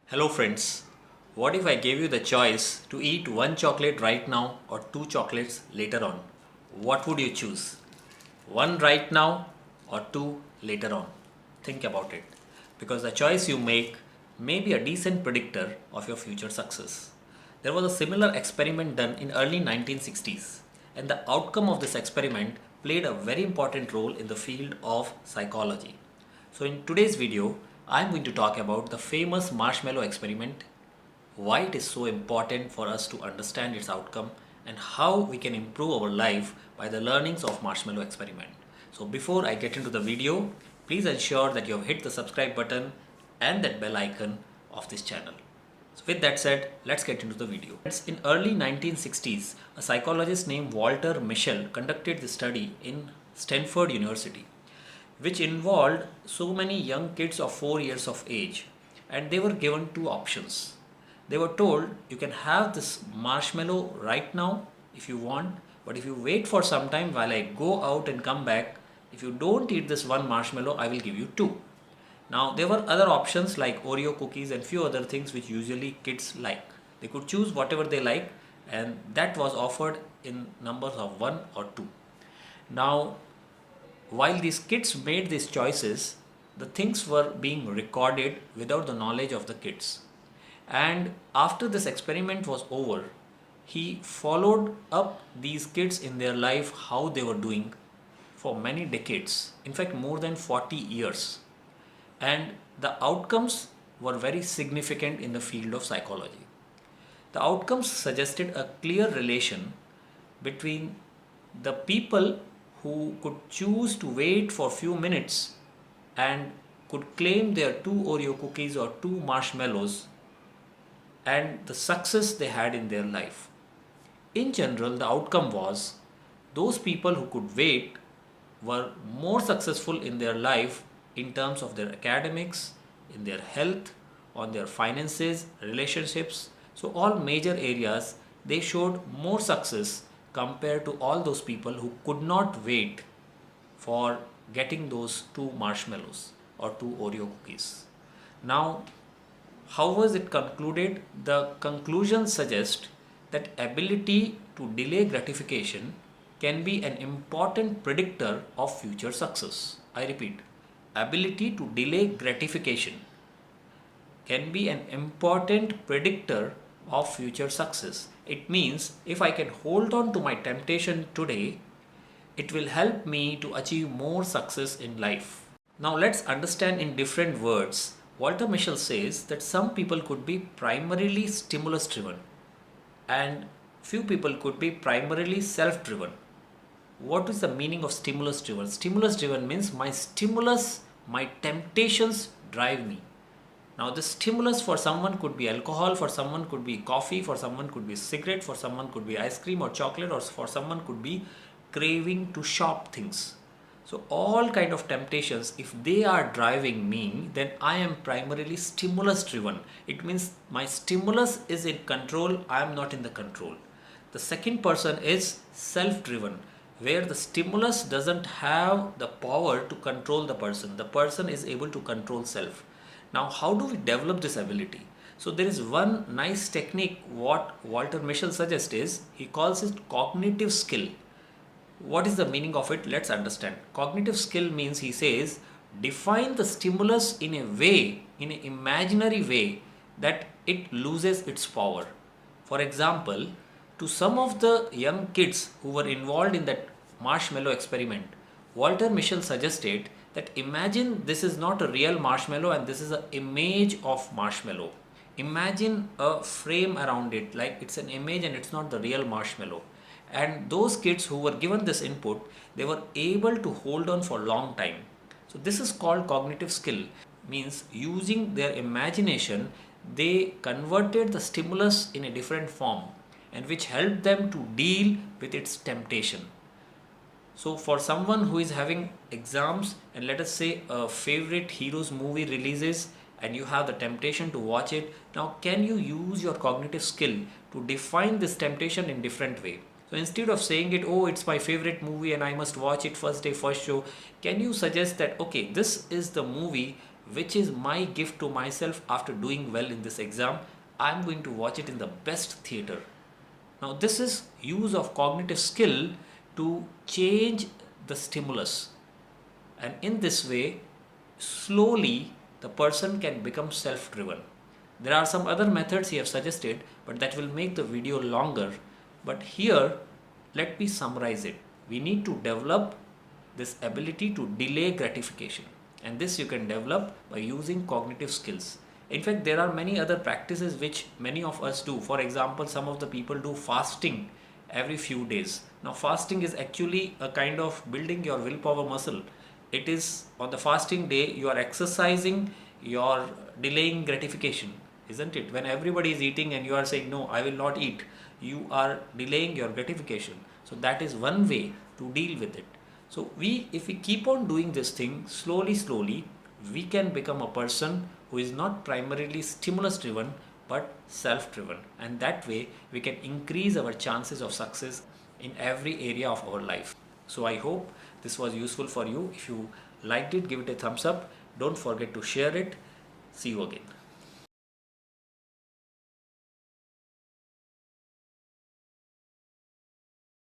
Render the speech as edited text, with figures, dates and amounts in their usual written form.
Hello friends, what if I gave you the choice to eat one chocolate right now or two chocolates later on? What would you choose? One right now or two later on? Think about it, because the choice you make may be a decent predictor of your future success. There was a similar experiment done in early 1960s, and the outcome of this experiment played a very important role in the field of psychology. So in today's video, I'm going to talk about the famous marshmallow experiment, why it is so important for us to understand its outcome, and how we can improve our life by the learnings of marshmallow experiment. So before I get into the video, please ensure that you have hit the subscribe button and that bell icon of this channel. So with that said, let's get into the video. In early 1960s, a psychologist named Walter Mischel conducted the study in Stanford University, which involved so many young kids of 4 years of age, and they were given two options. They were told, you can have this marshmallow right now if you want, but if you wait for some time while I go out and come back, if you don't eat this one marshmallow, I will give you two. Now there were other options like Oreo cookies and few other things which usually kids like. They could choose whatever they like, and that was offered in numbers of one or two. Now while these kids made these choices, the things were being recorded without the knowledge of the kids. And after this experiment was over, he followed up these kids in their life, how they were doing for many decades, in fact more than 40 years. And the outcomes were very significant in the field of psychology. The outcomes suggested a clear relation between the people who could choose to wait for few minutes and could claim their two Oreo cookies or two marshmallows and the success they had in their life. In general, the outcome was those people who could wait were more successful in their life in terms of their academics, in their health, on their finances, relationships. So all major areas, they showed more success compared to all those people who could not wait for getting those two marshmallows or two Oreo cookies. Now, how was it concluded? The conclusion suggests that ability to delay gratification can be an important predictor of future success. I repeat, ability to delay gratification can be an important predictor of future success. It means if I can hold on to my temptation today, it will help me to achieve more success in life. Now let's understand in different words. Walter Mischel says that some people could be primarily stimulus driven and few people could be primarily self driven. What is the meaning of stimulus driven? Stimulus driven means my stimulus, my temptations drive me. Now the stimulus for someone could be alcohol, for someone could be coffee, for someone could be cigarette, for someone could be ice cream or chocolate, or for someone could be craving to shop things. So all kind of temptations, if they are driving me, then I am primarily stimulus driven. It means my stimulus is in control, I am not in the control. The second person is self driven, where the stimulus doesn't have the power to control the person. The person is able to control self. Now, how do we develop this ability? So there is one nice technique what Walter Mischel suggests is, he calls it cognitive skill. What is the meaning of it? Let's understand. Cognitive skill means, he says, define the stimulus in a way, in an imaginary way that it loses its power. For example, to some of the young kids who were involved in that marshmallow experiment, Walter Mischel suggested that imagine this is not a real marshmallow and this is an image of marshmallow. Imagine a frame around it, like it's an image and it's not the real marshmallow. And those kids who were given this input, they were able to hold on for a long time. So this is called cognitive skill, means using their imagination, they converted the stimulus in a different form and which helped them to deal with its temptation. So for someone who is having exams and let us say a favorite hero's movie releases and you have the temptation to watch it, now can you use your cognitive skill to define this temptation in different way? So instead of saying it, oh, it's my favorite movie and I must watch it first day, first show, can you suggest that, okay, this is the movie which is my gift to myself after doing well in this exam. I'm going to watch it in the best theater. Now this is use of cognitive skill to change the stimulus, and in this way slowly the person can become self-driven. There are some other methods he have suggested, but that will make the video longer. But here let me summarize it. We need to develop this ability to delay gratification, and this you can develop by using cognitive skills. In fact, there are many other practices which many of us do. For example, some of the people do fasting every few days. Now fasting is actually a kind of building your willpower muscle. It is on the fasting day you are exercising your delaying gratification, isn't it? When everybody is eating and you are saying no, I will not eat, you are delaying your gratification. So that is one way to deal with it. So if we keep on doing this thing slowly, we can become a person who is not primarily stimulus driven but self driven, and that way we can increase our chances of success in every area of our life. So I hope this was useful for you. If you liked it, give it a thumbs up. Don't forget to share it. See you again.